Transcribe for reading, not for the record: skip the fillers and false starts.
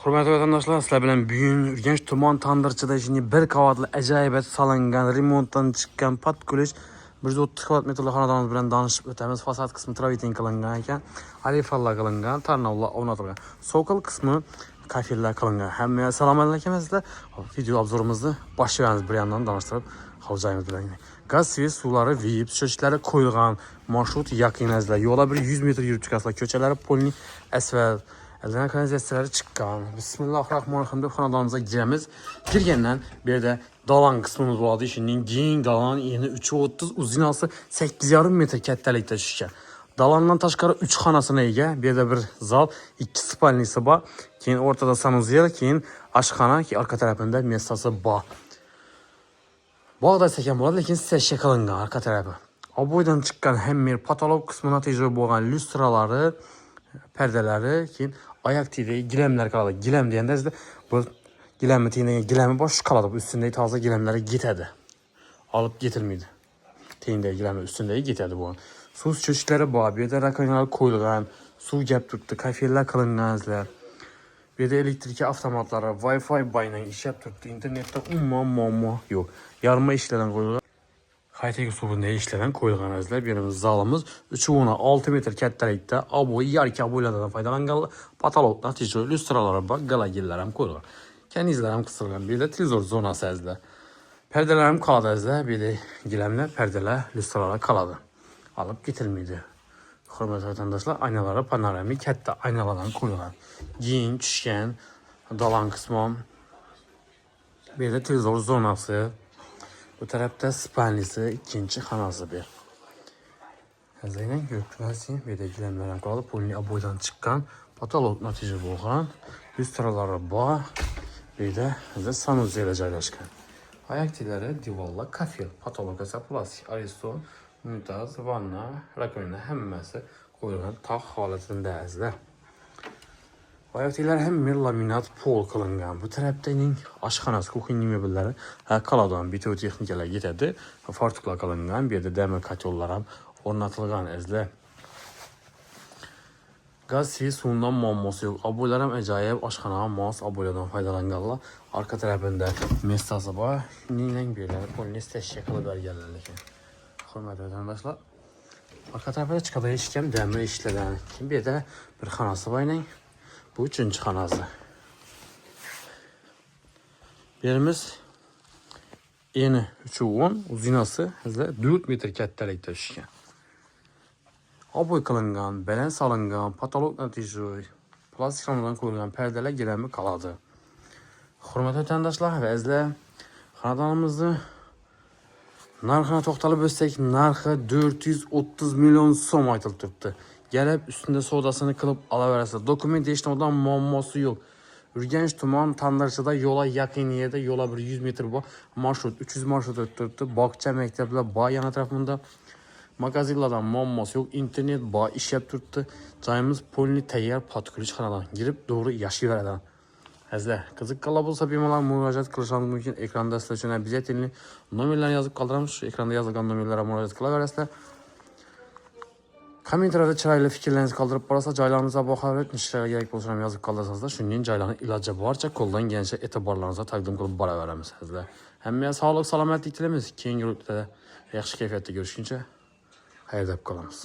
Hurmatli vatandaşlar, sizlar bilan bugun Urganch tuman Tandirchida shunday bir qavatli ajoyib solingan, remontdan chiqqan patkulish 130 kvadrat metrli xonadonimiz bilan tanishib o'tamiz. Fasad qismi travitin qilingan ekan, alifallar qilingan, tarnovlar o'rnatilgan. Sokol qismi kafirlar qilingan. Hammaga salom alaykum sizlar. Video obzorimizni boshlaymiz, bir yandan tanishtirib qolacağımız bilan. Gaz svet suvlari VIP sho'chlari qo'yilgan, marshrut yaqinazlar. Yo'llar bir 100 metr yurib chiqasizlar. Ko'chalari polni asfalt. Elden kanalizatsiyalar chiqqan. Bismillahirrahmanirrahim deb xonadonimizga giramiz. Girgandan bu yerda dalan qismimiz bo'ladi. Shuningdek keng dalan eni 330, uzinasi 8,5 metr kattalikda tushgan. Dalandan tashqari 3 xonasini ega. Bu yerda bir zal, 2 spalnisi bor. Keyin o'rtada sanuzel, keyin oshxona, keyin orqa tarafida mestasi bor. Bog'da sekan bo'ladi, lekin seshya qilingan orqa tarafi. Oboydan chiqqan hammer patolog qismi natija bo'lgan lyustralari, perdalari, keyin oyoq tiyidagi gilamlar qoladi. Gilam deganda sizda bu gilamni tiyingan gilami bosh qoladi. Bu ustundagi toza gilamlari ketadi. Olib ketilmaydi. Tiyindagi gilamlar ustundagi ketadi bu. Suv cho'chlari bor. Bu yerda rakonalar qo'yilgan, suv gap turibdi, kafirlar qilinganlar. Bu yerda elektrik avtomatlari, Wi-Fi bilan ishlab turibdi. Internetda umuman muammo yo'q. Yarma ishlardan qo'yilgan. Hayteki suvunda işlenen koyulgan azlar. Birimiz zalımız 3,6 metr kattalikda aboy yarki aboylardan faydalangan patolog natijeli lüstralara bak, galagiller ham koyulgan. Kenizler ham kısılgan. Bir de televizor zonası azlar. Perdeler ham kaladı azlar. Bir de gilemler perdeler lüstralara kaladı. Alıp getirmeydi. Hürmetli vatandaşlar, aynaları panoramik hatta aynalardan koyulgan. Giyin, düşken, dalan kısmı. Bir de televizor zonası. Bu tarafta spalnisi, ikinci xonasi bir. Hazaydan ko'rib bir de gilamlar ham qoldi. Polni aboydan chiqqan, patolog natija bo'lgan. Lyustralari bor. Bir de sanuzel joylashgan. Oyoq tiylari, divorlar, kafel, patolog esa plastik, ariston, unitaz, vanna, rakovina hammasi qo'yilgan tog' holatida azlar. Oyoq tiylar ham laminat pol qilingan. Bu tarafdaning oshxonasi, kuxnya mebellari qaladan bitiruv texnikalar yetadi. Fartuklar qilingan. Bu yerda demir kotellar ham o'rnatilgan azlar. Gaz suvundan muammosi yo'q. Aboylar ham ajoyib, oshxona mos aboylardan foydalanganlar. Orqa tarafida mestasi bor. Shuningdek bu yerda polni seshya qilib berganlar lekin. Hurmatli vatandoshlar, orqa tarafida chiqadi eshikam demir eshiklardan. Bu yerda bir xonasi bor. Bu üçüncü xonasi. Birimiz eni 3,10, uzinasi 4 metr kattalikda tushgan. Aboy qilingan, baland solingan, patolog natijali plastik ramdan qo'yilgan perdalar gilami qoladi. Hurmatli vatandoshlar, sizlar xonadonimizni narxini to'xtalib o'tsak, narxi 430 million so'm aytilib turibdi. Gelip üstünde sodasını kılıp alaverasizlar. Dokument işlemeden muammosi yo'q. Urganch tuman Tandirchida yo'la yaqin yerda yo'la bir 100 metr bor. Marshrut 300 marshrut o'ttiribdi. Bog'cha, maktablar bor yana tarafında. Magazinlardan muammosi yo'q. Internet bor, ishlab turibdi. Joyimiz polni tayyor patkulish xonadon. Girib to'g'ri yashayveradi. Azizlar, qiziqqanlar bo'lsa bemalol murojaat qilishingiz mumkin. Ekranda sizlar uchun обязательно nomerlarni yozib qoldiramiz. Shu ekranda yozilgan nomerlarga murojaat qilaverasizlar. Kommentariyada chiroyli fikrlaringizni qoldirib borasiz, joylarimizga baho o'tishlarga kerak bo'lsa ham yozib qoldirsangizlar, shuningdek joylarni iloji boricha qo'ldan kelgancha e'tiborlaringizga taqdim qilib boraveramiz. Sizlar hammaga sog'lik, salomatlik tilaymiz. Keyingi rutda yaxshi kayfiyatda ko'rishguncha xayr deb qolamiz.